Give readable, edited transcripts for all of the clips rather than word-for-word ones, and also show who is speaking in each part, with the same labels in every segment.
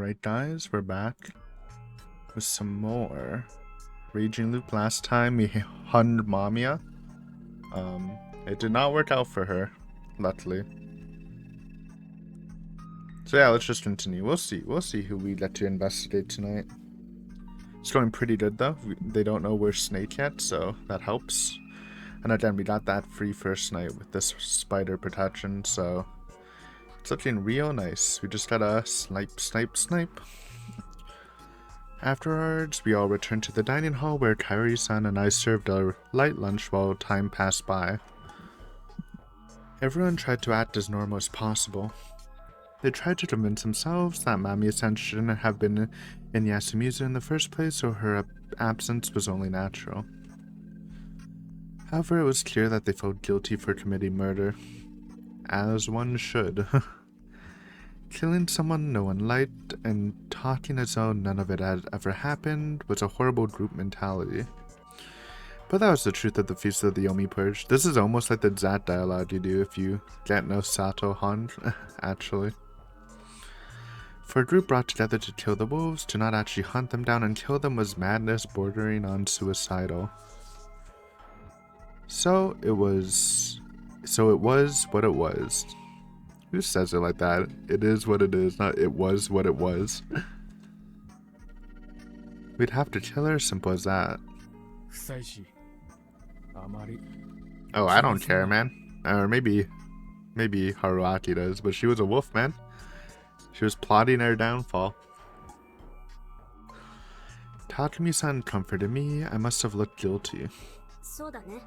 Speaker 1: Alright guys, we're back with some more Raging Loop. Last time we hunned Mamiya. It did not work out for her, luckily. So yeah, let's just continue. We'll see who we get to investigate tonight. It's going pretty good though. They don't know we're Snake yet, so that helps. And again, we got that free first night with this spider protection, so it's looking real nice. We just gotta snipe. Afterwards, we all returned to the dining hall where Kairi-san and I served a light lunch while time passed by. Everyone tried to act as normal as possible. They tried to convince themselves that Mamiya-san shouldn't have been in Yasumizu in the first place, so her absence was only natural. However, it was clear that they felt guilty for committing murder. As one should. Killing someone no one liked and talking as though none of it had ever happened was a horrible group mentality. But that was the truth of the Feast of the Yomi Purge. This is almost like the Zat dialogue you do if you get no Sato Han, actually. For a group brought together to kill the wolves, to not actually hunt them down and kill them was madness bordering on suicidal. So it was what it was. Who says it like that? It is what it is, not it was what it was. We'd have to kill her, simple as that. Oh, I don't care, man. Or maybe Haruaki does, but she was a wolf, man. She was plotting our downfall. Takumi-san comforted me. I must have looked guilty.
Speaker 2: そうだね。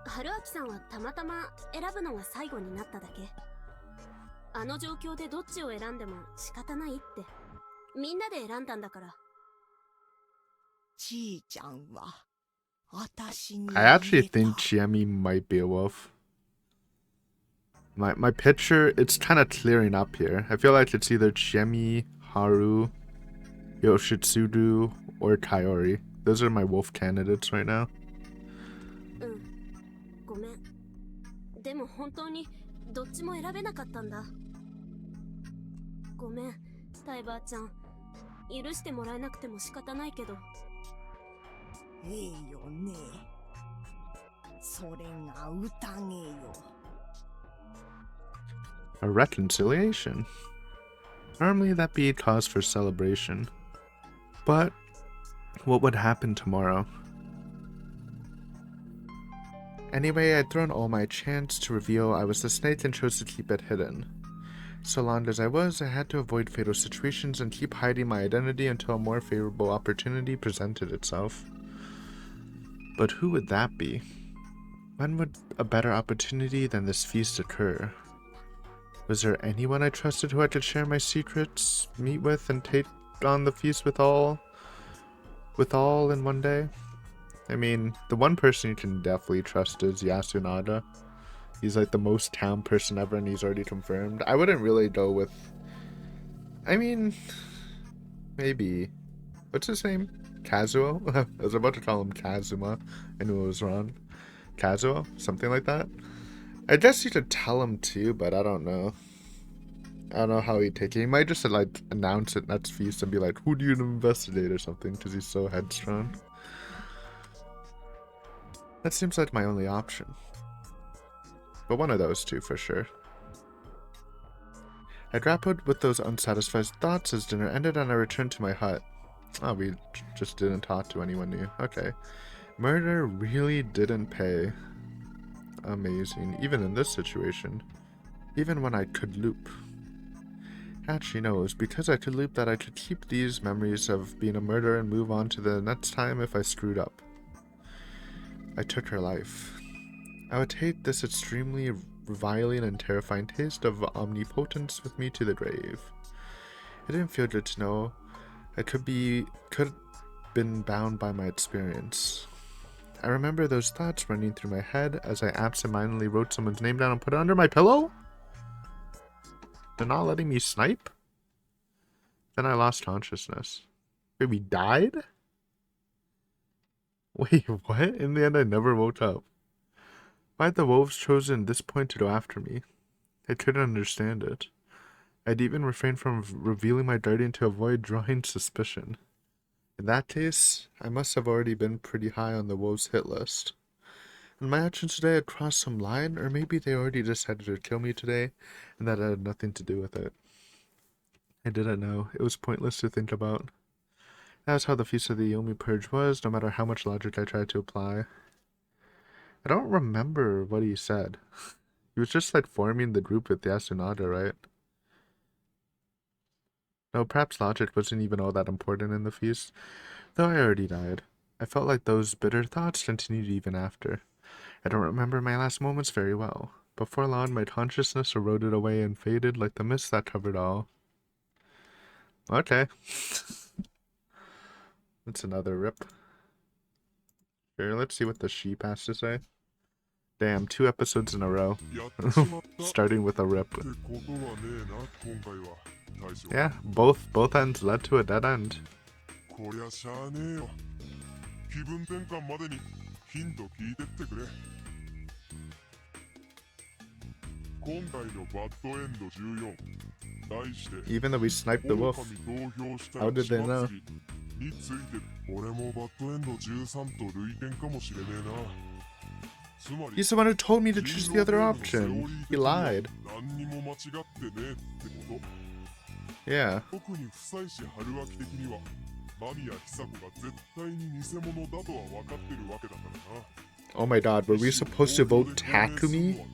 Speaker 2: Haruaki-sanはたまたま選ぶのが最後になっただけ。あの状況でどっちを選んでも仕方ないって。みんなで選んだんだから。
Speaker 1: I actually think Chiemi might be a wolf. My picture, it's kind of clearing up here. I feel like it's either Chiemi, Haru, Yoshitsuru, or Kaori. Those are my wolf candidates right now.
Speaker 2: ごめん。でも本当にどっちも選べなかったんだ。ごめん、タイバーちゃん。許してもらえなくても仕方ないけど。
Speaker 3: ええよね。それが宴よ。
Speaker 1: A reconciliation. Normally that'd be a cause for celebration. But what would happen tomorrow? Anyway, I'd thrown all my chance to reveal I was the snake and chose to keep it hidden. So long as I was, I had to avoid fatal situations and keep hiding my identity until a more favorable opportunity presented itself. But who would that be? When would a better opportunity than this feast occur? Was there anyone I trusted who I could share my secrets, meet with, and take on the feast with all in one day? I mean, the one person you can definitely trust is Yasunaga. He's like the most town person ever and he's already confirmed. I wouldn't really go with... I mean... Maybe... What's his name? Kazuo? I was about to call him Kazuma. I knew I was wrong. Kazuo? Something like that? I guess you could tell him too, but I don't know. I don't know how he'd take it. He might just like announce it next feast and be like, who do you investigate or something, because he's so headstrong. That seems like my only option. But one of those two for sure. I grappled with those unsatisfied thoughts as dinner ended and I returned to my hut. Oh, we just didn't talk to anyone new. Okay. Murder really didn't pay. Amazing. Even in this situation. Even when I could loop. Actually, no, it was because I could loop that I could keep these memories of being a murderer and move on to the next time if I screwed up. I took her life. I would take this extremely reviling and terrifying taste of omnipotence with me to the grave. It didn't feel good to know I could have been bound by my experience. I remember those thoughts running through my head as I absentmindedly wrote someone's name down and put it under my pillow? They're not letting me snipe? Then I lost consciousness. Wait, we died? Wait, what? In the end, I never woke up. Why had the wolves chosen this point to go after me? I couldn't understand it. I'd even refrain from revealing my darting to avoid drawing suspicion. In that case, I must have already been pretty high on the wolves' hit list. And my actions today had crossed some line, or maybe they already decided to kill me today, and that had nothing to do with it. I didn't know. It was pointless to think about. That's how the Feast of the Yomi Purge was, no matter how much logic I tried to apply. I don't remember what he said. He was just like forming the group with Yasunada, right? No, perhaps logic wasn't even all that important in the feast, though I already died. I felt like those bitter thoughts continued even after. I don't remember my last moments very well. Before long, my consciousness eroded away and faded like the mist that covered all. Okay. That's another rip. Here, let's see what the sheep has to say. Damn, 2 episodes in a row. Starting with a rip. Yeah, both ends led to a dead end.
Speaker 4: こりゃしゃあねえよ。気分転換までにヒント聞いてってくれ。今回のバッドエンド14。題して
Speaker 1: Even though we sniped the wolf, how did they know?
Speaker 4: についてる。俺もバッドエンド13と類似かもしれねえな。
Speaker 1: He's the one who told me to choose the other option. He lied. Yeah. Oh my god, were we supposed to vote Takumi?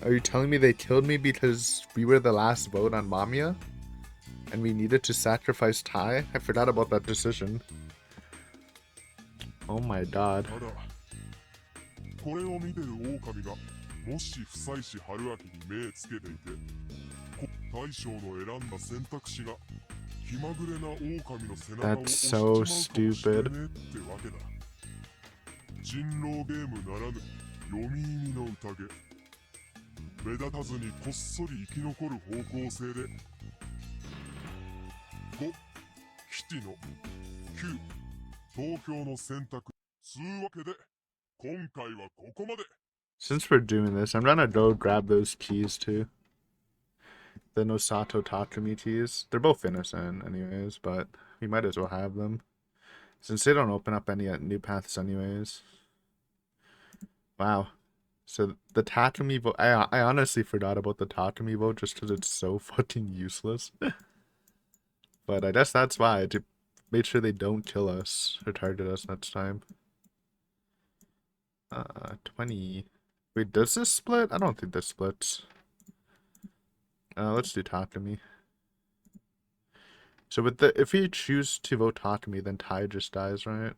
Speaker 1: Are you telling me they killed me because we were the last vote on Mamiya? And we needed to sacrifice Tai? I forgot about that decision. Oh my god.
Speaker 4: これを見てる狼がもし不妻子春明に目つけていて大将の選んだ選択肢が気まぐれな狼の背中を押しちまうかもしれねえってわけだ人狼ゲームならぬ読み意味の宴目立たずにこっそり生き残る方向性で5キティの9投票の選択つうわけで
Speaker 1: Since we're doing this, I'm gonna go grab those keys too. The Nosato Takumi keys. They're both innocent anyways, but we might as well have them. Since they don't open up any new paths anyways. Wow. So the Takumi vote, I honestly forgot about the Takumi vote just because it's so fucking useless. But I guess that's why, to make sure they don't kill us or target us next time. 20. Wait, does this split? I don't think this splits. Let's do Takumi. So with the, if we choose to vote Takumi, then Tai just dies, right?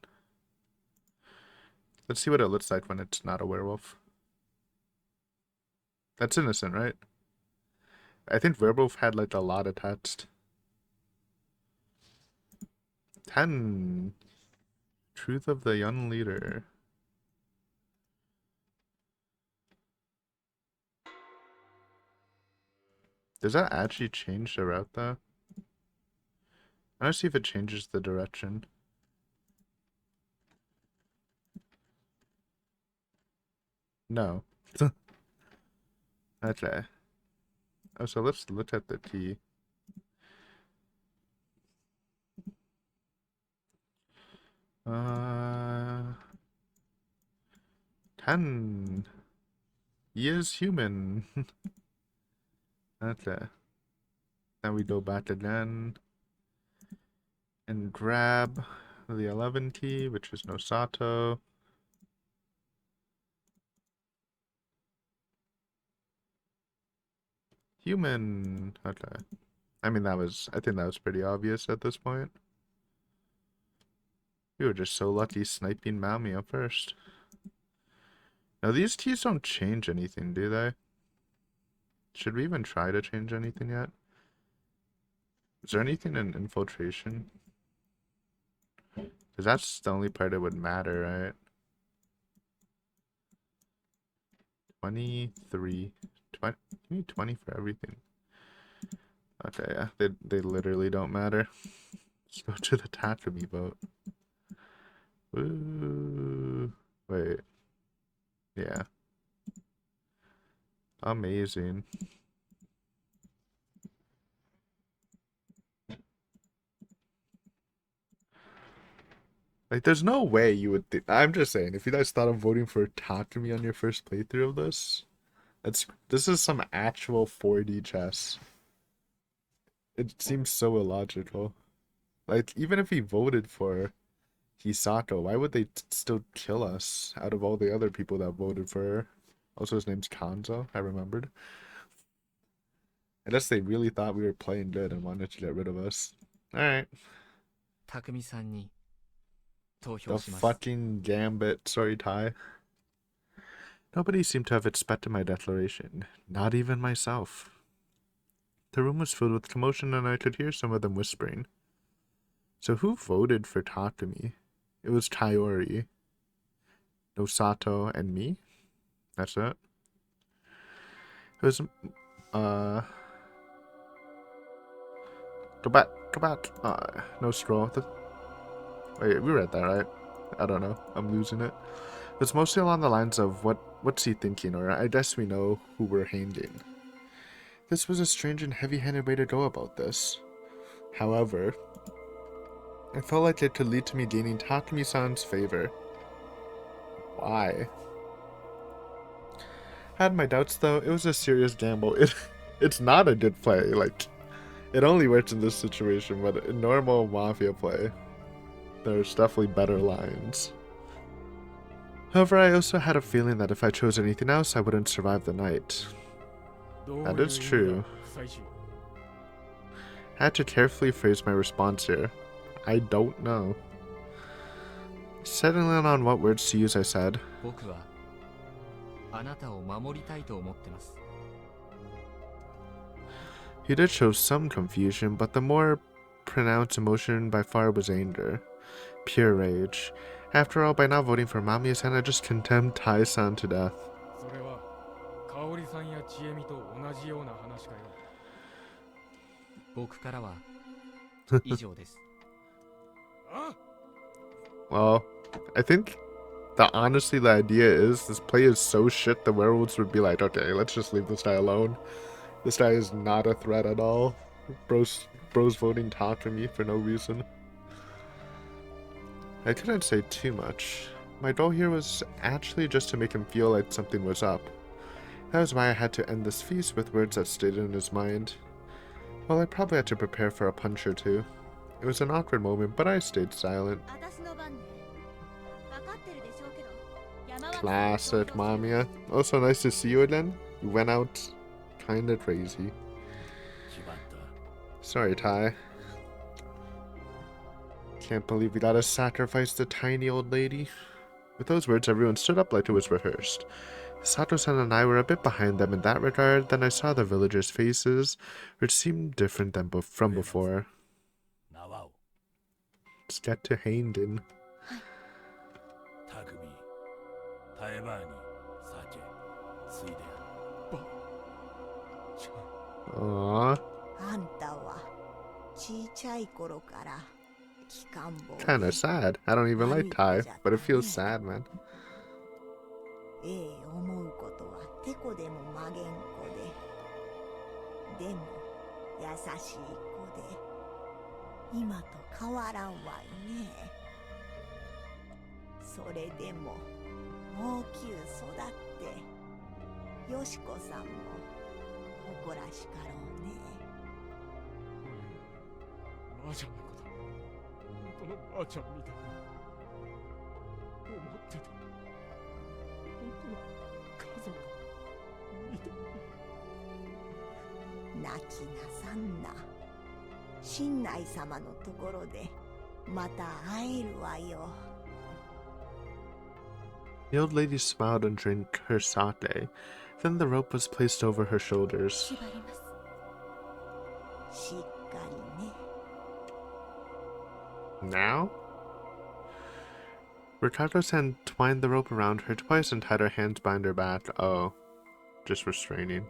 Speaker 1: Let's see what it looks like when it's not a werewolf. That's innocent, right? I think werewolf had like a lot attached. 10. Truth of the young leader. Does that actually change the route though? I want to see if it changes the direction. No. Okay. Oh, so let's look at the T. Uh, 10. He is human. Okay. Then we go back again and grab the 11 key, which is Nosato. Human. Okay. I mean, I think that was pretty obvious at this point. We were just so lucky sniping Mamiya first. Now, these keys don't change anything, do they? Should we even try to change anything yet? Is there anything in infiltration? Because that's the only part that would matter, right? 23. 20, you need 20 for everything. Okay, yeah, they literally don't matter. Let's go to the Takumi vote. Woo. Wait. Yeah. Amazing. Like, there's no way you would think. I'm just saying, if you guys thought of voting for Takumi on your first playthrough of this, this is some actual 4D chess. It seems so illogical. Like, even if he voted for Hisato, why would they still kill us out of all the other people that voted for her? Also, his name's Kanzo, I remembered. Unless they really thought we were playing good and wanted to get rid of us. Alright.
Speaker 5: 匠さんに投
Speaker 1: The
Speaker 5: 票します。
Speaker 1: fucking gambit. Sorry, Ty. Nobody seemed to have expected my declaration. Not even myself. The room was filled with commotion and I could hear some of them whispering. So who voted for Takumi? It was Tayori, Nosato, and me? That's it? It was, Go back. No scroll. Wait, we read that, right? I don't know. I'm losing it. It's mostly along the lines of what's he thinking, or I guess we know who we're hanging. This was a strange and heavy-handed way to go about this. However, I felt like it could lead to me gaining Takumi-san's favor. Why? I had my doubts though. It was a serious gamble. It's not a good play. Like, it only works in this situation, but in normal Mafia play, there's definitely better lines. However, I also had a feeling that if I chose anything else, I wouldn't survive the night. That is true. I had to carefully phrase my response here. I don't know. Settling on what words to use, I said,
Speaker 5: 僕はあなたを守りたいと思ってます。
Speaker 1: He did show some confusion, but the more pronounced emotion by far was anger. Pure rage. After all, by not voting for Mamiya-san, I just condemned Tai-san to death.
Speaker 6: それは香織さんや千恵美と同じような話かよ。
Speaker 5: 僕からは以上です。
Speaker 1: Well, I think honestly the idea is this play is so shit the werewolves would be like, okay, let's just leave this guy alone. This guy is not a threat at all. Bro's voting Takumi for no reason. I couldn't say too much. My goal here was actually just to make him feel like something was up. That was why I had to end this feast with words that stayed in his mind. Well, I probably had to prepare for a punch or two. It was an awkward moment, but I stayed silent.
Speaker 2: 私の番ね。分かってるでしょうけど。山脇さん
Speaker 1: Classic
Speaker 2: と投票する
Speaker 1: Mamiya. Also nice to see you again. You went out kinda crazy. Sorry, Ty. Can't believe we gotta sacrifice the tiny old lady. With those words, everyone stood up like it was rehearsed. Sato-san and I were a bit behind them in that regard. Then I saw the villagers' faces, which seemed different than from before. Let's get to Hayden. Aww.
Speaker 3: あんたはちいちゃい頃から機関棒で
Speaker 1: Kinda sad. I don't even like Ty, but it feels sad, man.
Speaker 3: ええ思うことはてこでもまげんこででも優しい子で今と変わらんわいね。それでも大きゅう育ってよしこさんも誇らしかろうね。
Speaker 6: ばあちゃんのこと本当のばあちゃんみたいな思ってた。本当の家族みたい
Speaker 3: 泣きなさんな。親内様のところでまた会えるわよ。
Speaker 1: The old lady smiled and drank her sake. Then the rope was placed over her shoulders.
Speaker 2: 縛ります。
Speaker 3: しっかりね。
Speaker 1: Now? Ricardo-san twined the rope around her twice and tied her hands behind her back. Oh, just restraining.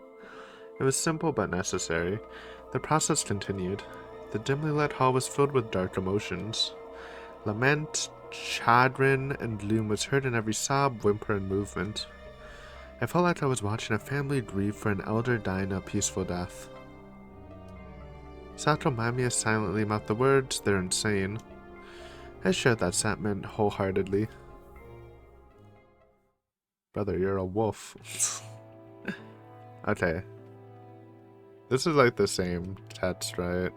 Speaker 1: It was simple but necessary. The process continued. The dimly lit hall was filled with dark emotions. Lament, chagrin, and gloom was heard in every sob, whimper, and movement. I felt like I was watching a family grieve for an elder dying a peaceful death. Sato Mamiya silently mouthed the words, "They're insane." I share that sentiment wholeheartedly. Brother, you're a wolf. Okay. This is like the same text, right?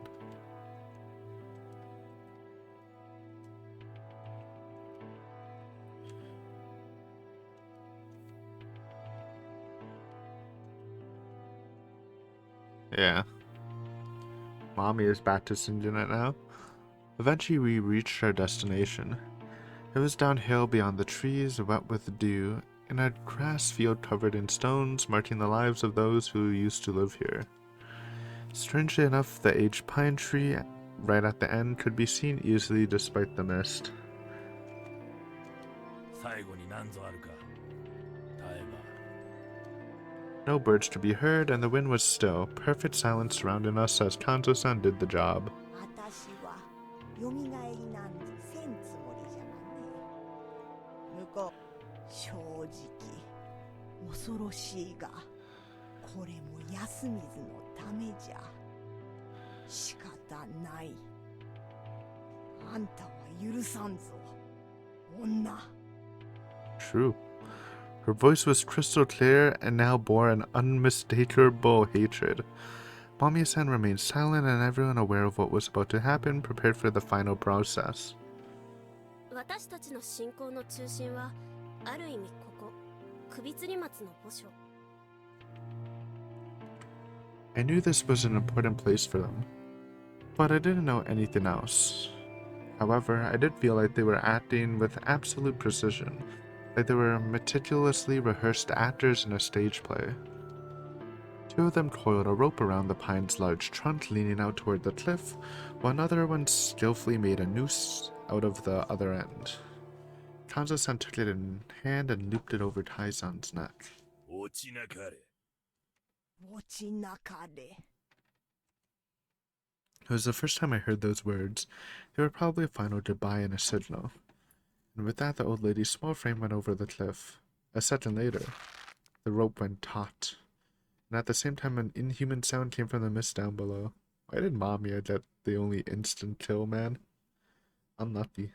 Speaker 1: Yeah. Mommy is back to singing it now. Eventually we reached our destination. It was downhill beyond the trees, wet with dew, in a grass field covered in stones, marking the lives of those who used to live here. Strangely enough, the aged pine tree right at the end could be seen easily despite the mist.
Speaker 6: 最後に何ぞあるか。耐えば。
Speaker 1: No birds to be heard, and the wind was still, perfect silence surrounding us as Kanzo-san did the job.
Speaker 3: 私は蘇りなんぞせんつもりじゃがね。向こう正直恐ろしいがこれも安水のためじゃ。仕方ない。あんたは許さんぞ女。
Speaker 1: True. Her voice was crystal clear and now bore an unmistakable hatred. Mamiya-san remained silent and everyone aware of what was about to happen, prepared for the final process.
Speaker 2: 私たちの信仰の中心はある意味ここ首吊り松の墓所。
Speaker 1: I knew this was an important place for them, but I didn't know anything else. However, I did feel like they were acting with absolute precision, like they were meticulously rehearsed actors in a stage play. Two of them coiled a rope around the pine's large trunk leaning out toward the cliff, while another one skillfully made a noose out of the other end. Kanzo-san took it in hand and looped it over Tai-san's neck.
Speaker 6: 落ちなかれ。
Speaker 3: 落ちなかれ。
Speaker 1: It was the first time I heard those words. They were probably a final goodbye and a signal. And with that, the old lady's small frame went over the cliff. A second later, the rope went taut. And at the same time, an inhuman sound came from the mist down below. Why did Mamiya get the only instant kill, man? Unlucky.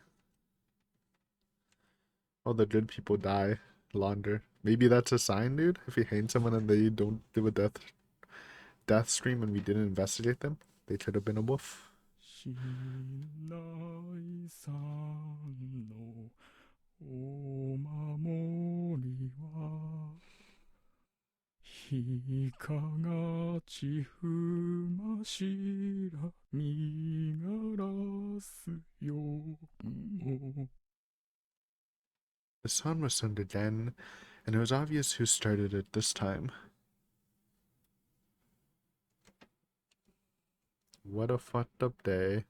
Speaker 1: All the good people die longer. Maybe that's a sign, dude? If we hang someone and they don't do a death scream and we didn't investigate them, they could have been a wolf.
Speaker 6: 信頼さんのお守りは日かがちふましらみがらすよも
Speaker 1: The song was sung again, and it was obvious who started it this time. What a fucked up day.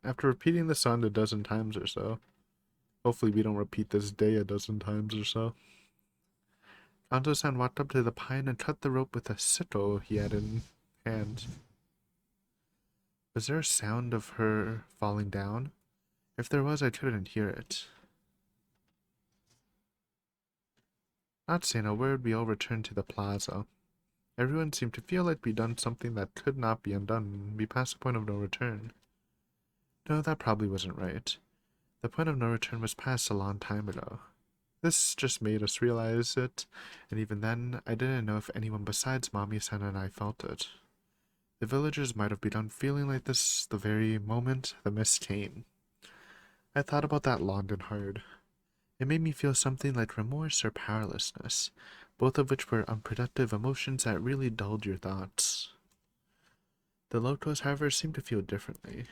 Speaker 1: After repeating the song a dozen times or so, hopefully we don't repeat this day a dozen times or so, Kanzo-san walked up to the pine and cut the rope with a sickle he had in hand. Was there a sound of her falling down? If there was, I couldn't hear it. Not saying a word, we all returned to the plaza. Everyone seemed to feel like we'd done something that could not be undone. We passed the point of no return. No, that probably wasn't right. The point of no return was passed a long time ago. This just made us realize it, and even then, I didn't know if anyone besides Mamiya-san and I felt it. The villagers might have begun feeling like this the very moment the mist came. I thought about that long and hard. It made me feel something like remorse or powerlessness, both of which were unproductive emotions that really dulled your thoughts. The locals, however, seemed to feel differently.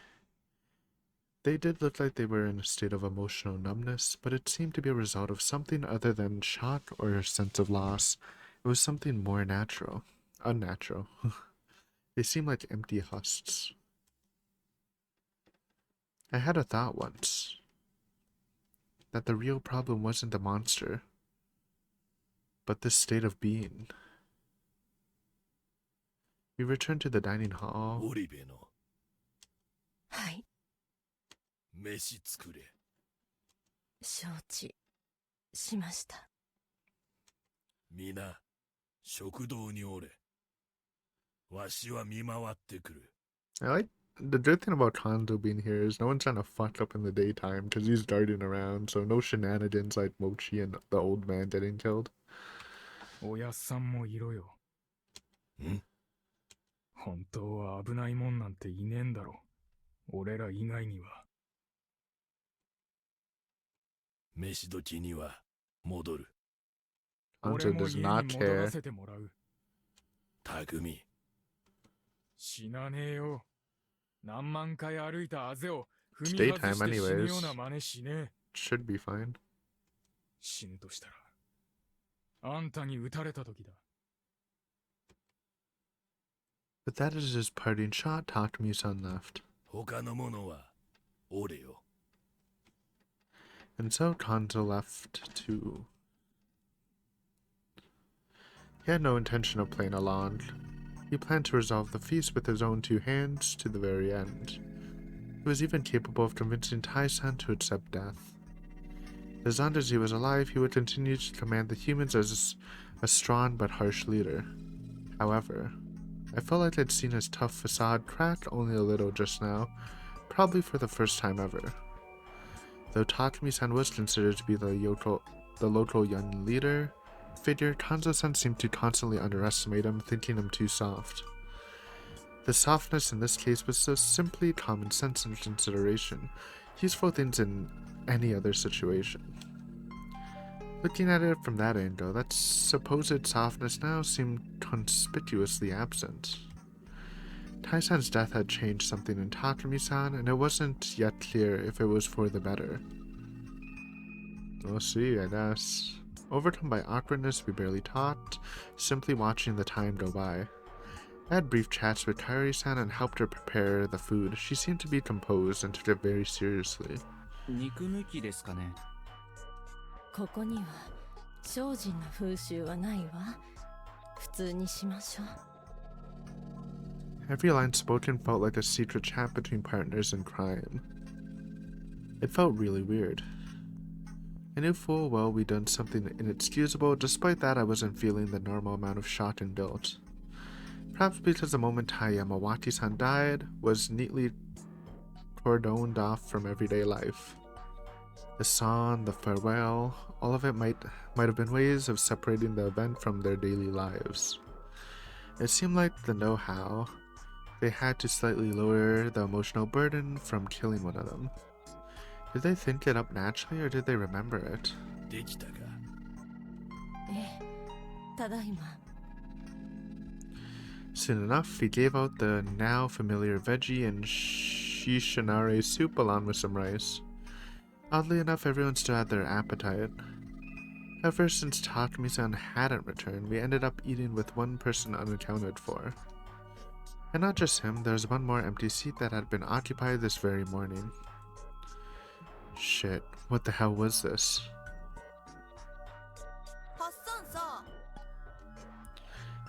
Speaker 1: They did look like they were in a state of emotional numbness, but it seemed to be a result of something other than shock or a sense of loss. It was something more natural. Unnatural. They seemed like empty husks. I had a thought once that the real problem wasn't the monster, but this state of being. We returned to the dining hall.
Speaker 6: オリベの
Speaker 7: はい、
Speaker 6: 飯作れ。
Speaker 7: 承知しました。
Speaker 6: 皆、食堂におれ。わしは見回ってくる。
Speaker 1: I like The good thing about Kanzo being here is no one's trying to fuck up in the daytime because he's darting around, so no shenanigans like Mochi and the old man getting killed.
Speaker 6: おやっさんもいろよ。
Speaker 4: ん？
Speaker 6: 本当は危ないもんなんていねえんだろ。俺ら以外には。
Speaker 8: 飯時には戻る。
Speaker 6: 俺
Speaker 1: Kanzo
Speaker 6: も
Speaker 1: does
Speaker 6: 家
Speaker 1: not
Speaker 6: に戻ら
Speaker 1: care.
Speaker 6: せてもらう。
Speaker 8: 匠。
Speaker 6: 死なねえよ。何万回歩いたあぜを踏
Speaker 1: It's
Speaker 6: み外
Speaker 1: daytime
Speaker 6: して死ぬ
Speaker 1: anyways.
Speaker 6: ような真似しねえ。
Speaker 1: Should be fine.
Speaker 6: 死ぬとしたら、あんたに撃たれた時だ。
Speaker 1: But that is his parting shot. Takumi-san left.
Speaker 8: 他のものは俺よ。
Speaker 1: And so Kanzo left too. He had no intention of playing along. He planned to resolve the feast with his own two hands to the very end. He was even capable of convincing Tai-san to accept death. As long as he was alive, he would continue to command the humans as a strong but harsh leader. However, I felt like I'd seen his tough facade crack only a little just now, probably for the first time ever. Though Takumi-san was considered to be the local young leader figure, Kanzo-san seemed to constantly underestimate him, thinking him too soft. The softness in this case was just simply common sense and consideration, useful things in any other situation. Looking at it from that angle, that supposed softness now seemed conspicuously absent. Tai-san's death had changed something in Takumi-san, and it wasn't yet clear if it was for the better. We'll see, I guess. Overcome by awkwardness, we barely talked, simply watching the time go by. I had brief chats with Kairi-san and helped her prepare the food. She seemed to be composed and took it very seriously.
Speaker 5: 肉抜きですかね。
Speaker 7: ここには精進な風習はないわ。普通にしましょう。
Speaker 1: Every line spoken felt like a secret chat between partners in crime. It felt really weird. I knew full well we'd done something inexcusable. Despite that, I wasn't feeling the normal amount of shock and guilt. Perhaps because the moment Yamawaki-san died was neatly cordoned off from everyday life. The song, the farewell, all of it might have been ways of separating the event from their daily lives. It seemed like the know-how. They had to slightly lower the emotional burden from killing one of them. Did they think it up naturally or did they remember it?
Speaker 8: できたか。
Speaker 7: ええ、ただいま。
Speaker 1: Soon enough, he gave out the now familiar veggie and shishinare soup along with some rice. Oddly enough, everyone still had their appetite. Ever since Takumi-san hadn't returned, we ended up eating with one person unaccounted for. And not just him, there was one more empty seat that had been occupied this very morning. Shit, what the hell was this?
Speaker 3: ハッサンさ、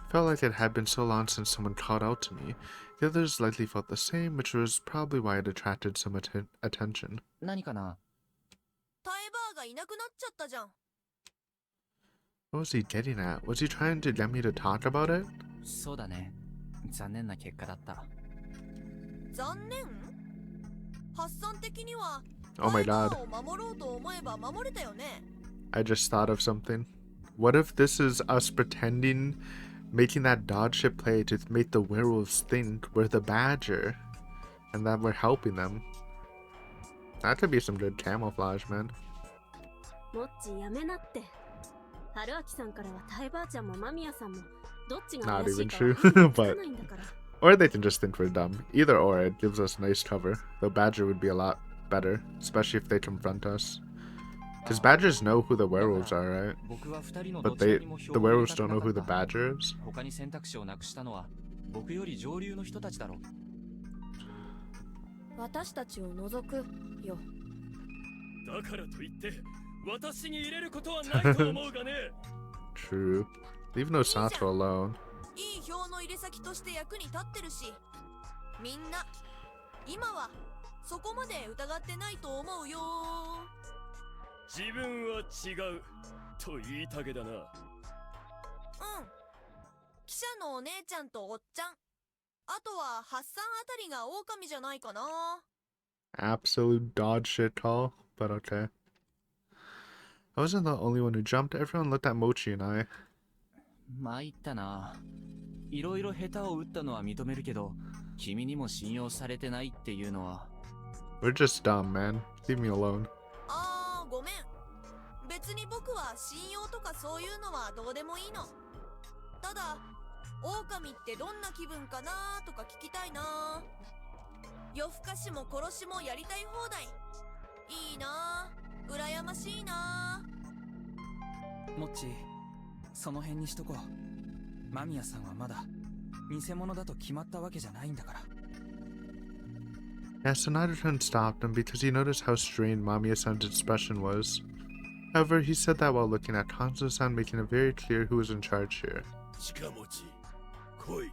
Speaker 1: Felt like it had been so long since someone called out to me. The others likely felt the same, which was probably why it attracted some attention.
Speaker 5: 何かな。
Speaker 3: タイバーがいなくなっちゃったじゃん。
Speaker 1: What was he getting at? Was he trying to get me to talk about it?
Speaker 5: そうだね。残念な結果だった。
Speaker 3: 残念？ハッサン的には
Speaker 1: Oh my
Speaker 3: タイバ
Speaker 1: god.
Speaker 3: ーを守ろうと思えば守れたよね。
Speaker 1: I just thought of something. What if this is us pretending, making that dog shit play to make the werewolves think we're the badger and that we're helping them? That could be some good camouflage, man.
Speaker 2: もっちやめなって。春明さんからはタイバーちゃんも間宮さんもどっちが
Speaker 1: Not
Speaker 2: 怪し
Speaker 1: even
Speaker 2: いか
Speaker 1: true,
Speaker 2: は判断つか
Speaker 1: but
Speaker 2: ないんだから。
Speaker 1: or they can just think we're dumb. Either or, it gives us nice cover. The badger would be a lot better, especially if they confront us. Because badgers know who the werewolves are, right?
Speaker 5: 僕は二人の
Speaker 1: But
Speaker 5: どちらにも
Speaker 1: the
Speaker 5: 票を入れ
Speaker 1: werewolves
Speaker 5: たく
Speaker 1: don't
Speaker 5: な
Speaker 1: know
Speaker 5: か
Speaker 1: who
Speaker 5: っ
Speaker 1: the
Speaker 5: た。
Speaker 1: badger is.
Speaker 5: 他に選択肢をなくしたのは僕より上流の人たちだろう。
Speaker 2: 私たちを除くよ。
Speaker 6: だからといって私に入れることはないと思うがね。
Speaker 1: True. Leave no Sato alone.
Speaker 3: いい票の入れ先として役に立ってるし、みんな今はそこまで疑ってないと思うよ。
Speaker 6: 自分は違うと言いたげだな。
Speaker 3: うん。記者のお姉ちゃんとおっちゃん、あとはハッサンあたりが狼じゃないかな。
Speaker 1: Absolute dog shit call, but okay. I wasn't the only one who jumped. Everyone looked at Mochi and I.
Speaker 9: 参ったな。いろいろ下手を打ったのは認めるけど、君にも信用されてないっていうのは。
Speaker 1: We're just dumb, man. Leave me alone.
Speaker 3: あー、ごめん。別に僕は信用とかそういうのはどうでもいいの。ただ、狼ってどんな気分かなとか聞きたいな。夜更かしも殺しもやりたい放題。いいな、羨ましいな。
Speaker 10: モッチー、その辺にしとこう。間宮さんはまだ偽物だと決まったわけじゃないんだから。
Speaker 1: Yeah, Sonata-san stopped him because he noticed how strained Mamiya-san's expression was. However, he said that while looking at Kanzo-san, making it very clear who was in charge here.
Speaker 8: 近持ち来い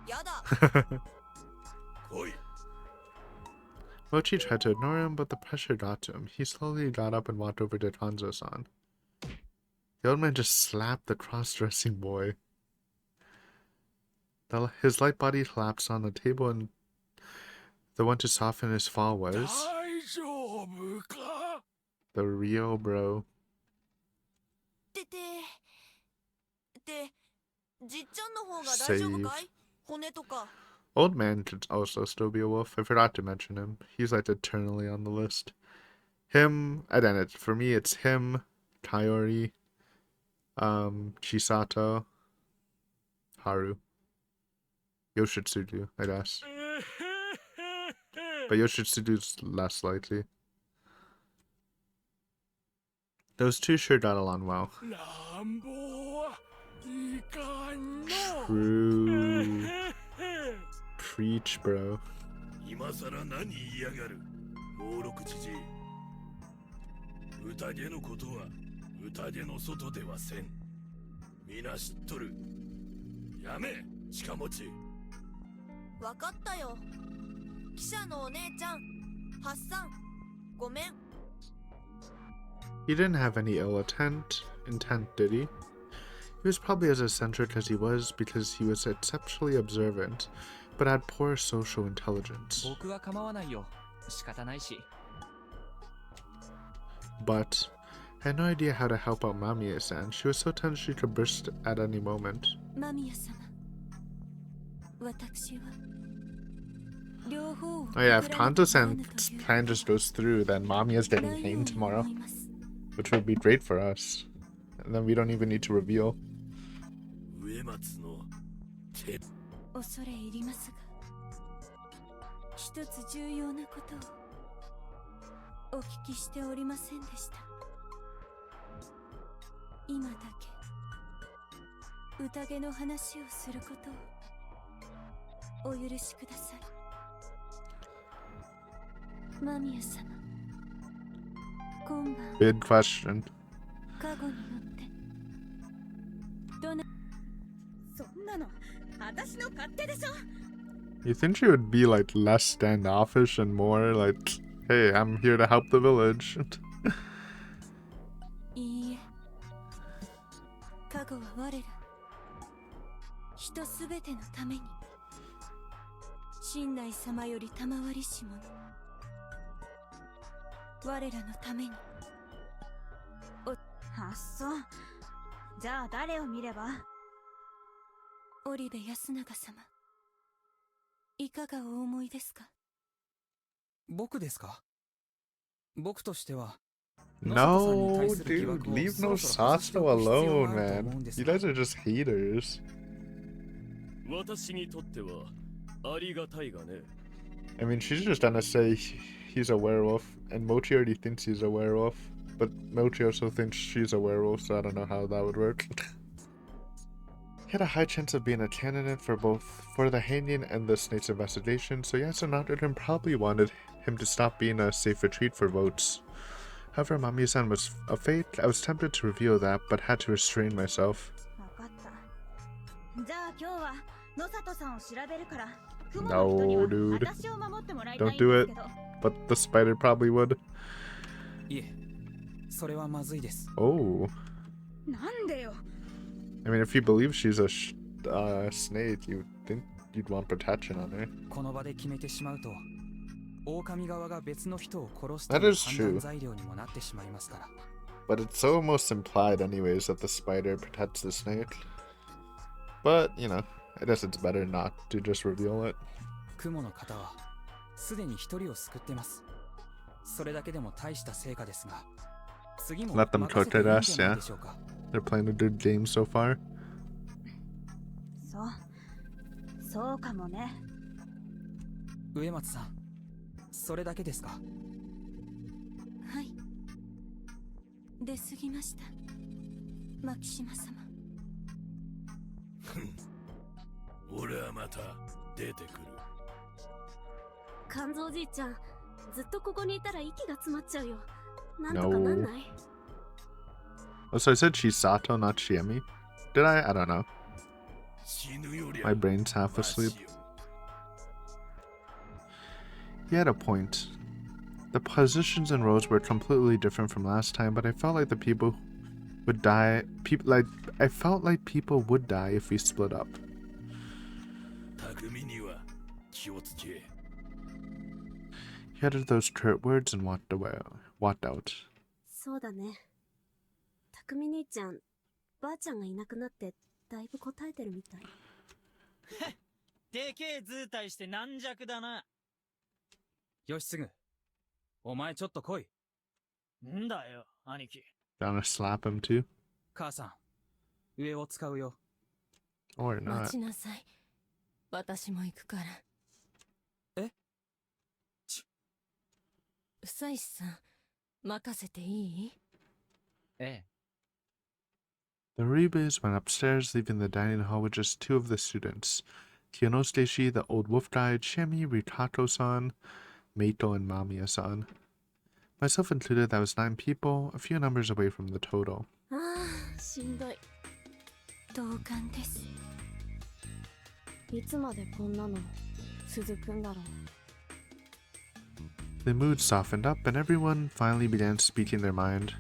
Speaker 3: やだ。
Speaker 8: 来い
Speaker 1: Mochi tried to ignore him, but the pressure got to him. He slowly got up and walked over to Kanzo-san. The old man just slapped the cross-dressing boy. His light body collapsed on the table, and the one to soften his fall was
Speaker 8: 大丈夫か
Speaker 1: the real bro.
Speaker 3: じっちゃんの方が大丈夫かい？骨とか。
Speaker 1: Old man could also still be a wolf. I forgot to mention him. He's like eternally on the list. Him, and then for me it's him, Kaori, Chisato, Haru, Yoshitsugu, I guess. But Yoshitsugu's less likely. Those two sure got along well.
Speaker 8: なんぼいかんの
Speaker 1: True. Preach, bro.
Speaker 8: 今さら何言いやがる猛六知事宴のことは宴の外ではせん皆知っとるやめ近持ち
Speaker 3: わかったよ。記者のお姉ちゃん、ハッサン、ごめん。
Speaker 1: He didn't have any ill intent, did he? He was probably as eccentric as he was because he was exceptionally observant, but had poor social intelligence.
Speaker 9: 僕は構わないよ。仕方ないし。
Speaker 1: But I had no idea how to help out Mamiya-san. She was so tense she could burst at any moment.
Speaker 2: 間宮様、私は両方を
Speaker 1: Oh yeah, if Kanto-san's plan just goes through, then Mamiya's getting hanged tomorrow, which would be great for us. And then we don't even need to reveal.
Speaker 8: 植松の手
Speaker 2: 恐れ入りますが、一つ重要なことをお聞きしておりませんでした。今だけ宴の話をすることをお許しください。間宮様、今晩
Speaker 1: Big question.
Speaker 2: カゴに乗ってどなそんなの私の勝手でしょ。
Speaker 1: You think she would be like less standoffish and more like, hey, I'm here to help the village?
Speaker 2: いいえ、カゴは我ら人すべてのために神内様より賜りし者我らのために。
Speaker 11: あっそう。じゃあ誰を見れば？
Speaker 2: 織部安永様、いかがお思いですか？
Speaker 10: 僕ですか？僕としては
Speaker 1: No, dude, leave no Sato alone, man. You guys are just haters.
Speaker 6: 私にとってはありがたいがね。
Speaker 1: I mean, she's just gonna say he's a werewolf, and Mochi already thinks he's a werewolf, but Mochi also thinks she's a werewolf, so I don't know how that would work. He had a high chance of being a candidate for both for the hanging and the snake's investigation, so yes, Sonata probably wanted him to stop being a safe retreat for votes. However, Mamiya-san was a fake. I was tempted to reveal that, but had to restrain myself.
Speaker 11: わかった。じゃあ今日は野里さんを調べるから、雲
Speaker 1: No,
Speaker 11: の人には
Speaker 1: dude.
Speaker 11: 私を守ってもらいたいん
Speaker 1: Don't
Speaker 11: で
Speaker 1: do
Speaker 11: す
Speaker 1: it.
Speaker 11: けど。
Speaker 1: But the spider probably would.
Speaker 10: いえ、それはまずいです。
Speaker 1: Oh.
Speaker 11: なんでよ。
Speaker 1: I mean, if you believe she's a snake, you'd think you'd want protection on her.
Speaker 10: この場で決めてしまうと、狼側が別の人を殺すと
Speaker 1: That
Speaker 10: いう
Speaker 1: is
Speaker 10: 判
Speaker 1: true.
Speaker 10: 断材料にもなってしまいますから。
Speaker 1: But it's almost implied anyways that the spider protects the snake. But, you know, I guess it's better not to just reveal it.
Speaker 10: 雲の方はすでに一人を救ってます。それだけでも大した成果ですが、次も
Speaker 1: Let them
Speaker 10: 任せていいん
Speaker 1: torture
Speaker 10: じゃ
Speaker 1: us,
Speaker 10: ない
Speaker 1: yeah.
Speaker 10: でしょうか。
Speaker 1: They're playing a good game so far.
Speaker 11: そうかもね。
Speaker 10: 植松さん、それだけですか。
Speaker 2: はい。出過ぎました。牧島様。
Speaker 8: 俺はまた出てくる。
Speaker 2: 肝臓じいちゃん、ずっとここにいたら息が詰まっちゃうよ。なんとかなんない？
Speaker 1: Oh, so I said Chisato, not Shiemi? Did I? I don't know. My brain's half asleep. He had a point. The positions and roles were completely different from last time, but I felt like the people would die. I felt like people would die if we split up. He uttered those curt words and walked out.
Speaker 2: そうだね。匠兄ちゃん、ばあちゃんがいなくなってだいぶ答えてるみたい。
Speaker 12: でけえ図体して軟弱だな。
Speaker 10: よしすぐ。お前ちょっと来い。
Speaker 12: んだよ、兄貴。
Speaker 1: Gonna slap him too?
Speaker 10: 母さん、上を使うよ。
Speaker 1: Or
Speaker 7: 待
Speaker 1: not.
Speaker 7: ちなさい。私も行くから。
Speaker 10: え？
Speaker 7: うさいしさん、任せていい？
Speaker 9: ええ。
Speaker 1: The Rebes went upstairs, leaving the dining hall with just two of the students. Kionosuke, the old wolf guide, Shami, Ritato-san, Meito, and Mamiya-san. Myself included, that was 9 people, a few numbers away from the total.
Speaker 2: ああ、しんどい。同感です。いつまでこんなの続くんだろう。
Speaker 1: The mood softened up, and everyone finally began speaking their mind.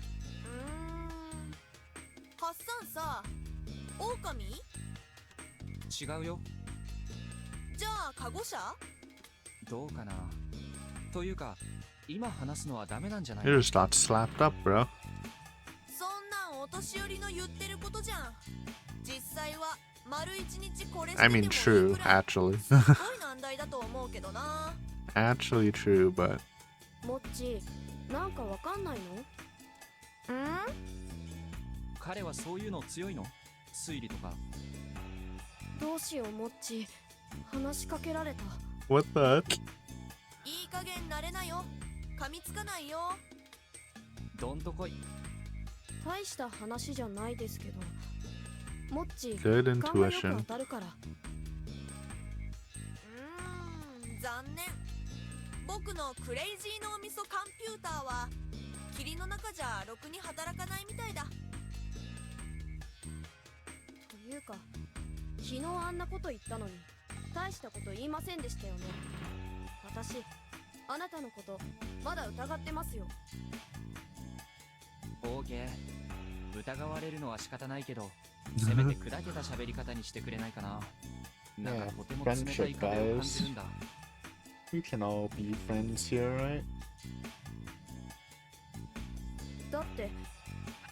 Speaker 3: ハッサンさ、狼？
Speaker 9: 違うよ。
Speaker 3: じゃあカゴ車？
Speaker 9: どうかな。というか、今話すのはダメなんじゃない？
Speaker 1: You just got slapped up, bro.
Speaker 3: そんなんお年寄りの言ってることじゃん。実際は丸一日これして
Speaker 1: I
Speaker 3: てもい
Speaker 1: mean,
Speaker 3: い
Speaker 1: true,
Speaker 3: くらい
Speaker 1: actually.
Speaker 3: すごい難題だと思うけどな。
Speaker 1: Actually true, but...
Speaker 2: もっち、なんかわかんないの？
Speaker 9: 彼はそういうの強いの？推理とか。
Speaker 2: どうしよう、もっち。話しかけられた。
Speaker 1: What the heck?
Speaker 3: いい加減慣れなよ。噛みつかないよ。
Speaker 9: どんとこい。
Speaker 2: 大した話じゃないですけど。もっち、
Speaker 1: Good
Speaker 2: 勘がよく
Speaker 1: intuition.
Speaker 2: 当たるから。
Speaker 3: 残念。僕のクレイジー脳みそコンピューターは霧の中じゃろくに働かないみたいだ。
Speaker 2: というか、昨日あんなこと言ったのに大したこと言いませんでしたよね。私、あなたのことまだ疑ってますよ。
Speaker 9: オーケー。疑われるのは仕方ないけど、せめて砕けた喋り方にしてくれないかな。なんかとても冷たい壁を感じるんだ。
Speaker 1: We can all be friends here, right?
Speaker 2: だって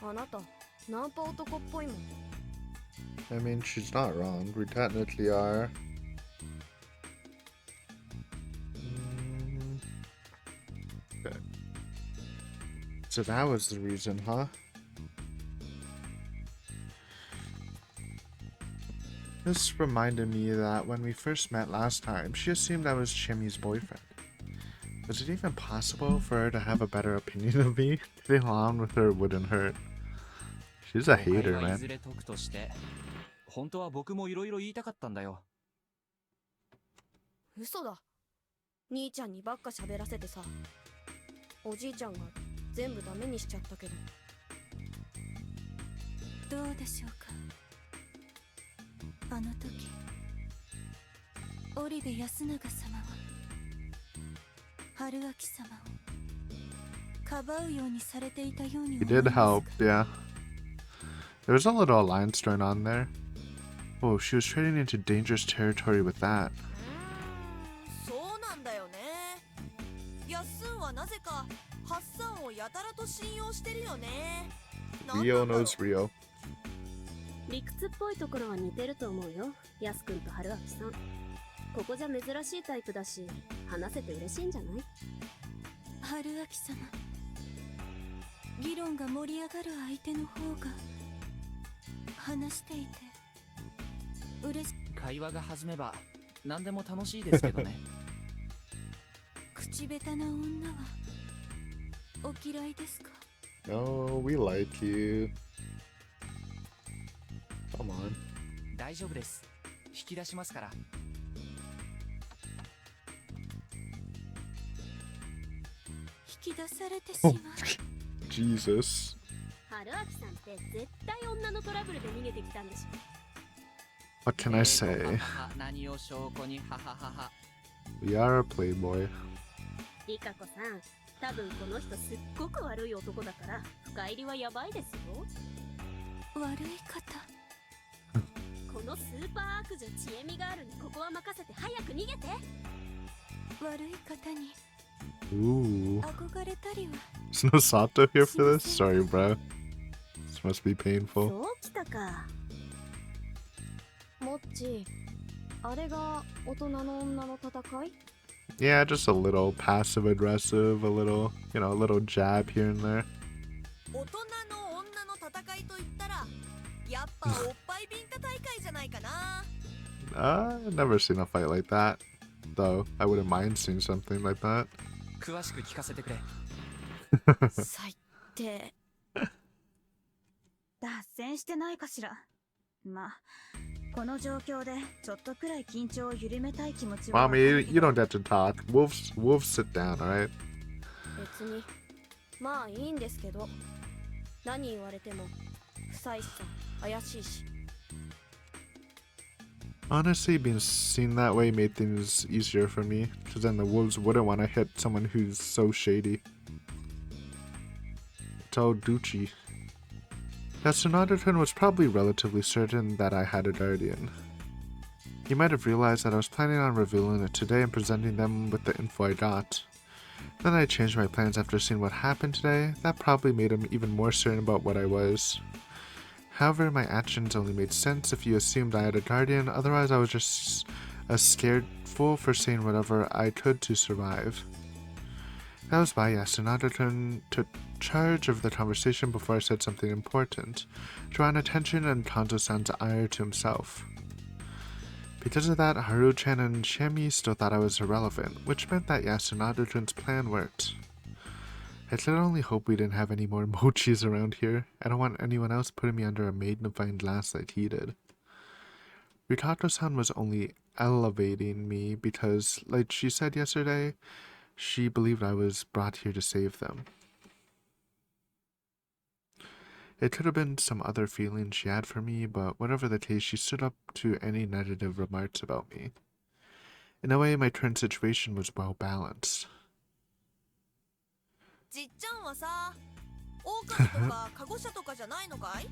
Speaker 2: あなたナンパ男っぽいもん。
Speaker 1: I mean, she's not wrong. We technically are. Okay. So that was the reason, huh? This reminded me that when we first met last time, she assumed I was Chimi's boyfriend. Was it even possible for her to have a better opinion of me? Getting along with her wouldn't hurt. She's a hater,
Speaker 9: い
Speaker 1: man.
Speaker 9: ずれ解くとして、本当は僕もいろいろ言いたかったんだよ。
Speaker 2: 嘘だ。兄ちゃんにばっか喋らせてさ。おじいちゃんが全部ダメにしちゃったけど。どうでしょうか。あの時、織部安永様は春明様をかばうようにされていたように
Speaker 1: He did help, yeah. There was a little alliance going on there. Oh, she was trading into dangerous territory with that.
Speaker 3: そうなんだよね。ヤッスンはなぜかハッサンをやたらと信用してるよね。
Speaker 1: Rio knows Rio.
Speaker 2: 理屈っぽいところは似てると思うよ、ヤス君と春明さん。ここじゃ珍しいタイプだし、話せて嬉しいんじゃない？
Speaker 7: 春明様、議論が盛り上がる相手の方が話していて嬉しい。
Speaker 9: 会話が弾めば何でも楽しいですけどね。
Speaker 7: 口下手な女はお嫌いですか？
Speaker 1: No, we like you. Come on.
Speaker 9: 大丈夫です。引き出しますから。
Speaker 7: 引き出されてしまう。
Speaker 1: Jesus.
Speaker 2: 春明さんって絶対女のトラブルで逃げてきたんでしょ。
Speaker 1: What can I say?
Speaker 9: 何を証拠にはははは。
Speaker 1: We are a playboy.
Speaker 2: リカ子さん、多分この人すっごく悪い男だから深入りはやばいですよ。
Speaker 7: 悪い方。
Speaker 2: このスーパー悪女ちえみがあるにここは任せて早く逃げて。
Speaker 7: 悪い方に
Speaker 1: Ooh.
Speaker 7: 憧れたりは。
Speaker 1: Is no Sato here for this? Sorry, bro. This must be painful.
Speaker 2: そうきたか。
Speaker 13: モッチ、あれが大人の女の戦い？
Speaker 1: Yeah, just a little passive aggressive, a little, you know, a little jab here and there.
Speaker 3: 大人の女の戦いと言ったら、やっぱおっぱいビンタ大会じゃないかな。
Speaker 1: I've never seen a fight like that. Though, I wouldn't mind seeing something like that.
Speaker 9: 詳しく聞かせてくれ。
Speaker 11: 最低。脱線してないかしら。まあ、この状況でちょっとくらい緊張を緩めたい気持ちは。
Speaker 1: Mommy, you don't get to talk. Wolves sit down, alright?
Speaker 13: 別にまあいいんですけど、何言われても不採しさ怪しいし。
Speaker 1: Honestly, being seen that way made things easier for me, because then the wolves wouldn't want to hit someone who's so shady. It's all Ducci. Now, Sonata was probably relatively certain that I had a guardian. He might have realized that I was planning on revealing it today and presenting them with the info I got. Then I changed my plans after seeing what happened today. That probably made him even more certain about what I was. However, my actions only made sense if you assumed I had a guardian, otherwise I was just a scared fool for saying whatever I could to survive. That was why Yasunada took charge of the conversation before I said something important, drawing attention and Kanto-san's ire to himself. Because of that, Haru-chan and Shami still thought I was irrelevant, which meant that Yasunada-kun's plan worked. I could only hope we didn't have any more mochis around here. I don't want anyone else putting me under a magnifying glass like he did. Rikato-san was only elevating me because, like she said yesterday, she believed I was brought here to save them. It could have been some other feeling she had for me, but whatever the case, she stood up to any negative remarks about me. In a way, my current situation was well balanced.
Speaker 3: じっちゃんはさ、狼とかカゴ車とかじゃないのかい？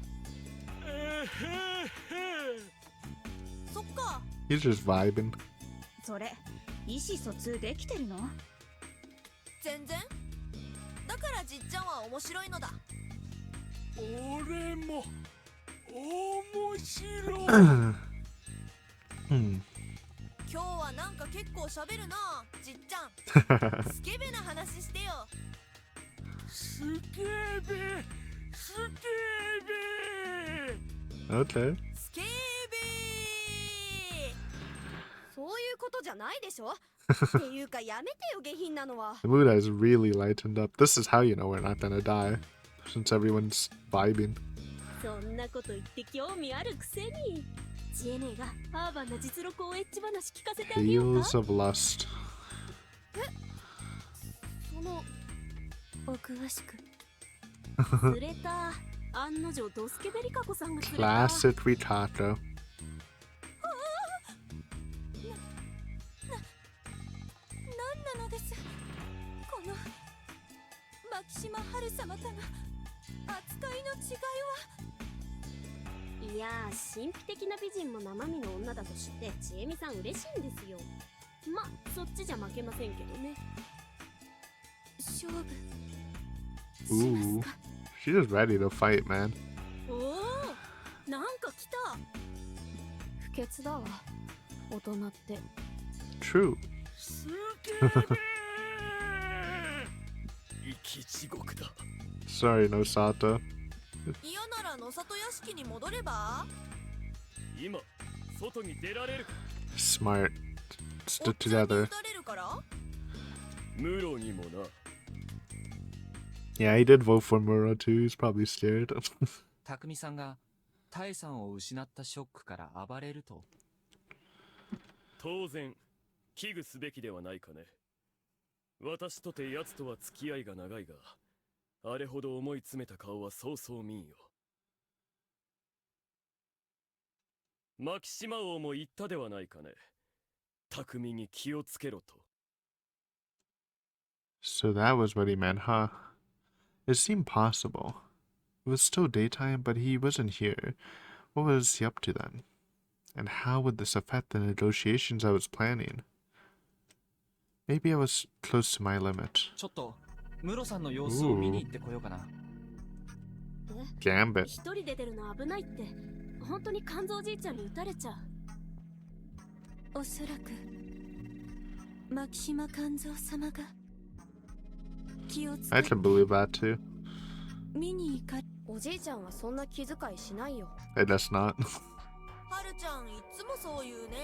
Speaker 3: そっか。
Speaker 1: He's just vibing.
Speaker 11: それ、意思疎通できてるの？
Speaker 3: 全然。だからじっちゃんは面白いのだ。
Speaker 8: 俺も面白い。
Speaker 3: 今日はなんか結構喋るな、じっちゃん。スケベな話してよ。
Speaker 8: スケベ、スケベ。
Speaker 1: Okay.
Speaker 3: スケベ。
Speaker 13: そういうことじゃないでしょ。っていうかやめてよ下品なのは。
Speaker 1: The mood has really lightened up. This is how you know we're not gonna die, since everyone's vibing.
Speaker 2: そんなこと言って興味あるくせに。ジエネがアーバンな実録をエッチ話聞かせてあげようか。
Speaker 1: Tales of Lust.
Speaker 13: その
Speaker 7: お詳しく。
Speaker 2: 釣れた。案の定ドスケベリカ子さんが釣れた。
Speaker 1: Classic Rikato.
Speaker 7: なんなのです。この牧島春様との扱いの違いは。
Speaker 2: いや、神秘的な美人も生身の女だと知ってちえみさん嬉しいんですよ。ま、そっちじゃ負けませんけどね。
Speaker 7: 勝負
Speaker 1: Ooh, she's just ready to fight, man.
Speaker 2: おお、なんか来た。不潔だわ、大人って。
Speaker 1: True.
Speaker 8: 生き地獄だ。
Speaker 1: Sorry, Nosato.
Speaker 3: 嫌なら野里屋敷に戻れば。
Speaker 8: 今外に出られるか。
Speaker 1: Smart. Stood together.
Speaker 3: 撃たれるから。
Speaker 8: ムロにもな。
Speaker 1: Yeah, he did vote for Muro too. He's probably scared.
Speaker 9: 匠さんがタエさんを失ったショックから暴れると。
Speaker 8: 当然危惧すべきではないかね。私とて奴とは付き合いが長いが、あれほど思い詰めた顔はそうそう見んよ。マキシマ王も言ったではないかね。匠に気をつけろと。
Speaker 1: So that was what he meant, huh? It seemed possible. It was still daytime, but he wasn't here. What was he up to then? And how would this affect the negotiations I was planning? Maybe I was close to my limit.
Speaker 9: ちょっとムロさんの様子を見に行ってこようかな。
Speaker 1: Gambit.
Speaker 2: 一人で出るの危ないって。本当に肝臓じいちゃんに撃たれちゃう。
Speaker 7: おそらくマキシマ肝臓様が気をつけ
Speaker 1: I can believe that too.
Speaker 7: 見に行か。
Speaker 2: おじいちゃんはそんな気遣いしないよ。
Speaker 1: I guess not.
Speaker 3: はるちゃんいつもそう言うね。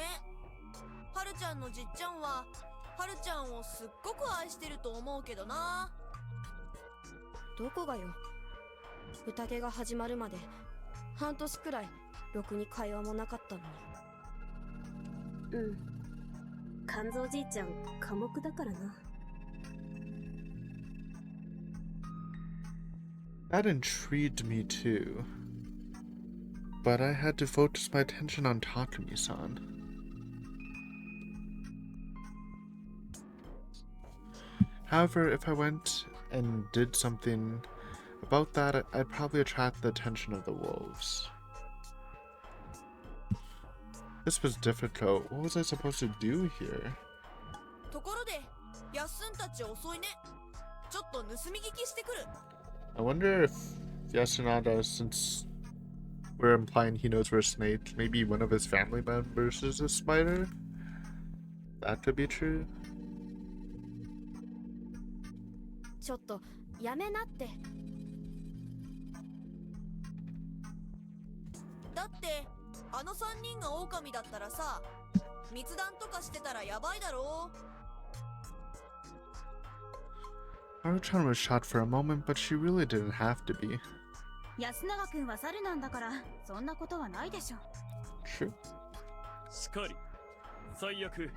Speaker 3: はるちゃんのじっちゃんははるちゃんをすっごく愛してると思うけどな。
Speaker 2: どこがよ。宴が始まるまで半年くらいろくに会話もなかったのに。うん。肝臓じいちゃん寡黙だからな。
Speaker 1: That intrigued me too. But I had to focus my attention on Takumi-san. However, if I went and did something about that, I'd probably attract the attention of the wolves. This was difficult. What was I supposed to do here?
Speaker 3: ところで、やっすんたち遅いね。ちょっと盗み聞きしてくる。
Speaker 1: I wonder if Yasunada, since we're implying he knows we're snake, maybe one of his family members is a spider? That could be true.
Speaker 2: ちょっとやめなって。
Speaker 3: だってあの3人が狼だったらさ、密談とかしてたらやばいだろう。
Speaker 1: Haru-chan was shot for a moment, but she really didn't have to be.
Speaker 11: 安永君は猿なんだからそんなことはないでしょ。
Speaker 1: True.
Speaker 8: しかり、最悪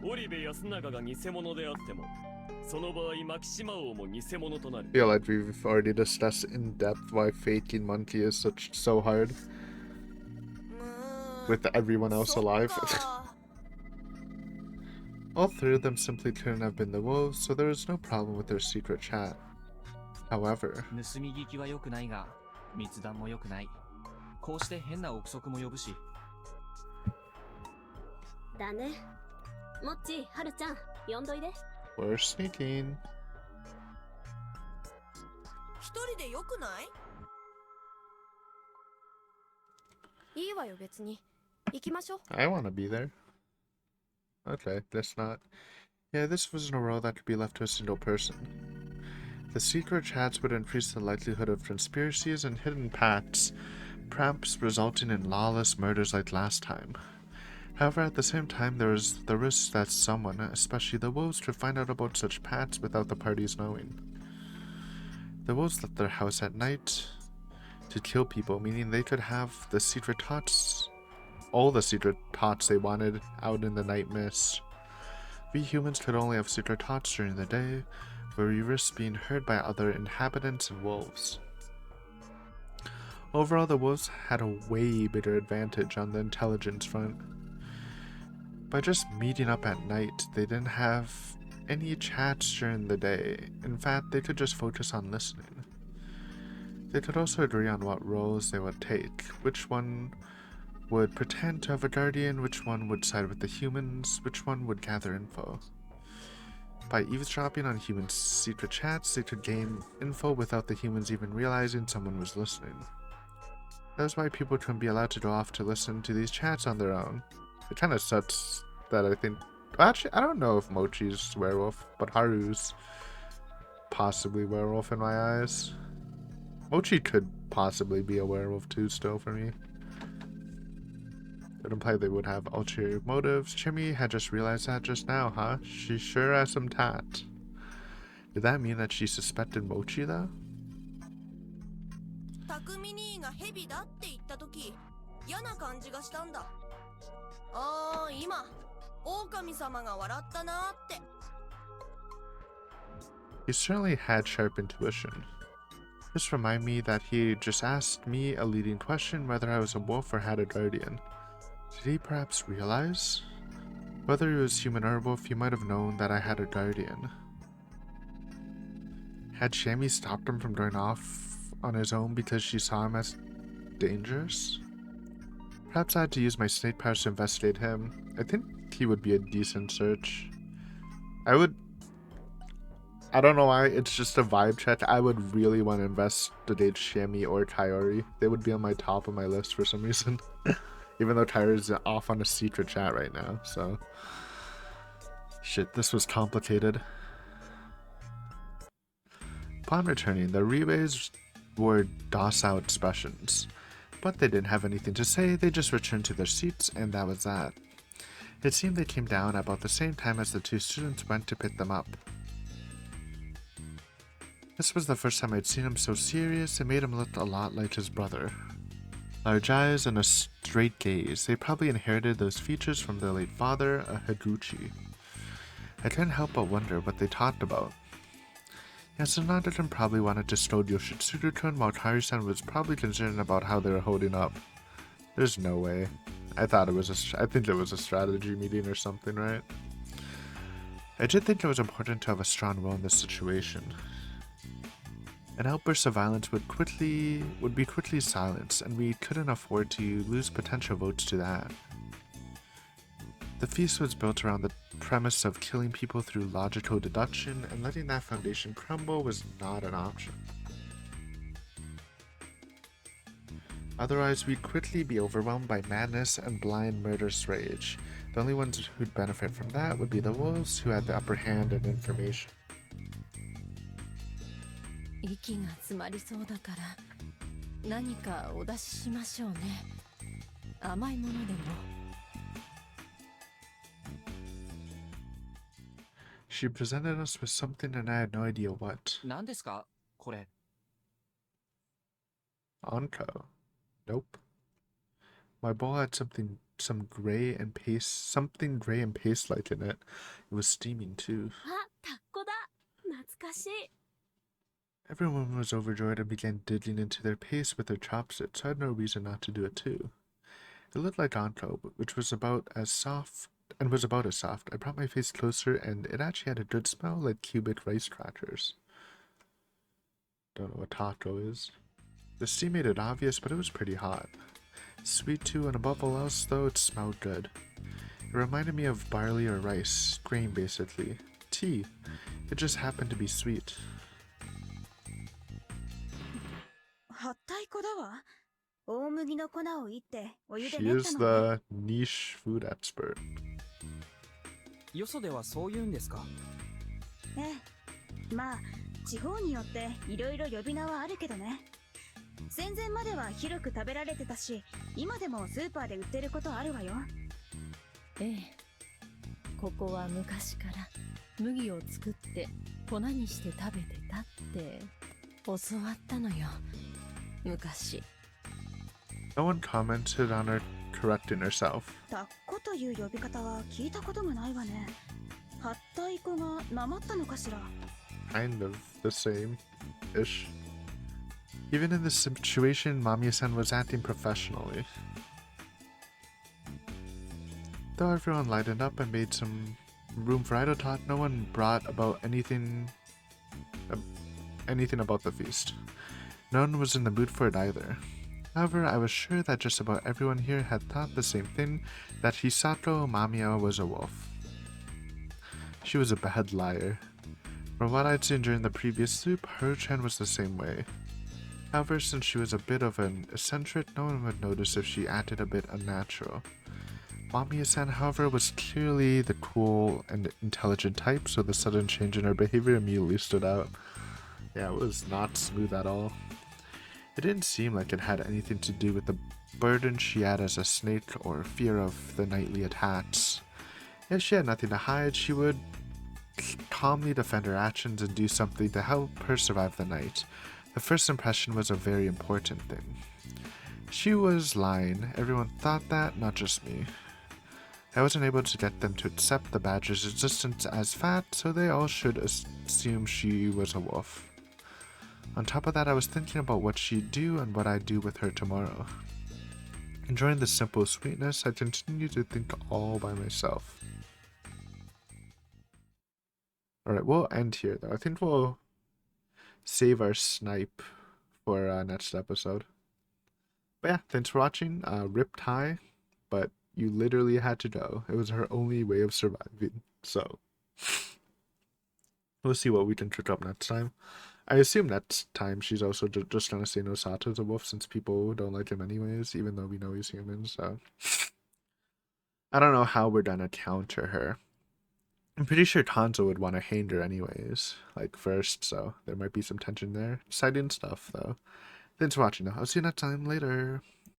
Speaker 8: 織部安永が偽物であっても、その場合マキシマ王も偽物となる。
Speaker 1: I feel like we've already discussed in depth why faking Monkey is so hard. With everyone else alive. All three of them simply couldn't have been the wolves, so there was no problem with their secret chat. However,
Speaker 9: 盗み聞きは良くないが、密談も良くない。こうして変な憶測も呼ぶし。
Speaker 2: だね。もっち、はるちゃん、呼んどいで。
Speaker 1: we're sneaking.
Speaker 3: 一人でよくない？
Speaker 2: いいわよ別に。行きましょう。
Speaker 1: I want to be there. Okay, let's not. Yeah, this wasn't a role that could be left to a single person. The secret chats would increase the likelihood of conspiracies and hidden pacts, perhaps resulting in lawless murders like last time. However, at the same time, there was the risk that someone, especially the wolves, could find out about such pacts without the parties knowing. The wolves left their house at night to kill people, meaning they could have the secret thoughts, all the secret thoughts they wanted out in the night mist. We humans could only have secret thoughts during the day, where we risk being heard by other inhabitants and wolves. Overall, the wolves had a way bigger advantage on the intelligence front. By just meeting up at night, they didn't have any chats during the day. In fact, they could just focus on listening. They could also agree on what roles they would take, which one would pretend to have a guardian, which one would side with the humans, which one would gather info. By eavesdropping on humans' secret chats, they could gain info without the humans even realizing someone was listening. That's why people couldn't be allowed to go off to listen to these chats on their own. It kind of sucks that I think... Actually, I don't know if Mochi's werewolf, but Haru's possibly werewolf in my eyes. Mochi could possibly be a werewolf too still for me. It would imply they would have ulterior motives. Chimmy had just realized that just now, huh? She sure has some tat. Did that mean that she suspected Mochi though?
Speaker 3: 匠兄がヘビだって言った時、嫌な感じがしたんだ。ああ、今、狼様が笑ったなーって。
Speaker 1: He certainly had sharp intuition. This reminded me that he just asked me a leading question whether I was a wolf or had a guardian. Did he perhaps realize? Whether he was human or wolf, he might have known that I had a guardian. Had Shammy stopped him from going off on his own because she saw him as dangerous? Perhaps I had to use my snake powers to investigate him. I think he would be a decent search. I don't know why, it's just a vibe check. I would really want to investigate Shammy or Kaori. They would be on my top of my list for some reason. Even though Kaori's off on a secret chat right now, so... Shit, this was complicated. Upon returning, the Ribeis wore docile expressions. But they didn't have anything to say, they just returned to their seats, and that was that. It seemed they came down about the same time as the two students went to pick them up. This was the first time I'd seen him so serious. It made him look a lot like his brother. Large eyes and a straight gaze. They probably inherited those features from their late father, a Higuchi. I couldn't help but wonder what they talked about. Yasunada-kun probably wanted to scold Yoshitsuru-kun, while Kaori-san was probably concerned about how they were holding up. There's no way. I think it was a strategy meeting or something, right? I did think it was important to have a strong will in this situation. An outburst of violence would be quickly silenced, and we couldn't afford to lose potential votes to that. The feast was built around the premise of killing people through logical deduction, and letting that foundation crumble was not an option. Otherwise, we'd quickly be overwhelmed by madness and blind murderous rage. The only ones who'd benefit from that would be the wolves, who had the upper hand in information.
Speaker 14: 息が詰まりそうだから何かお出ししましょうね。甘いものでも。
Speaker 1: She presented us with something and I had no idea what.
Speaker 9: 何ですかこれ。
Speaker 1: Anko. Nope. My bowl had something gray and paste-like in it. It was steaming too.
Speaker 2: あ、タッコだ。懐かしい。
Speaker 1: Everyone was overjoyed and began digging into their paste with their chopsticks, so I had no reason not to do it too. It looked like Anko, which was about as soft. I brought my face closer and it actually had a good smell, like cubic rice crackers. Don't know what taco is. The steam made it obvious, but it was pretty hot. Sweet too, and above all else though, it smelled good. It reminded me of barley or rice, grain basically. Tea. It just happened to be sweet.
Speaker 11: はったい粉だわ。大麦の粉をいってお湯で
Speaker 1: She
Speaker 11: 練っ
Speaker 1: is
Speaker 11: たのね。
Speaker 1: the niche food expert.
Speaker 10: よそではそう言うんですか。
Speaker 11: ええ。まあ、地方によっていろいろ呼び名はあるけどね。戦前までは広く食べられてたし、今でもスーパーで売ってることあるわよ。
Speaker 14: ええ。ここは昔から麦を作って粉にして食べてたって教わったのよ。昔。
Speaker 1: No one commented on her correcting herself.
Speaker 11: タッコという呼び方は聞いたことがないわね。はったい粉がなまったのかしら。
Speaker 1: Kind of the same-ish. Even in this situation, Mamiya-san was acting professionally. Though everyone lightened up and made some room for idle talk, no one brought about anything about the feast. No one was in the mood for it either. However, I was sure that just about everyone here had thought the same thing, that Hisato Mamiya was a wolf. She was a bad liar. From what I'd seen during the previous soup, Haru-chan was the same way. However, since she was a bit of an eccentric, no one would notice if she acted a bit unnatural. Mamiya-san, however, was clearly the cool and intelligent type, so the sudden change in her behavior immediately stood out. Yeah, it was not smooth at all. It didn't seem like it had anything to do with the burden she had as a snake or fear of the nightly attacks. If she had nothing to hide, she would calmly defend her actions and do something to help her survive the night. The first impression was a very important thing. She was lying. Everyone thought that, not just me. I wasn't able to get them to accept the badger's existence as fact, so they all should assume she was a wolf. On top of that, I was thinking about what she'd do and what I'd do with her tomorrow. Enjoying the simple sweetness, I continued to think all by myself. Alright, we'll end here though. I think we'll save our snipe for next episode. But yeah, thanks for watching. Ripped high, but you literally had to go. It was her only way of surviving. So we'll see what we can trick up next time. I assume next time she's also just gonna say Nosato's a wolf, since people don't like him anyways, even though we know he's human. So I don't know how we're gonna counter her. I'm pretty sure Hanzo would want to hang her anyways, like first, so there might be some tension there. Exciting stuff though. Thanks for watching though. I'll see you next time. Later.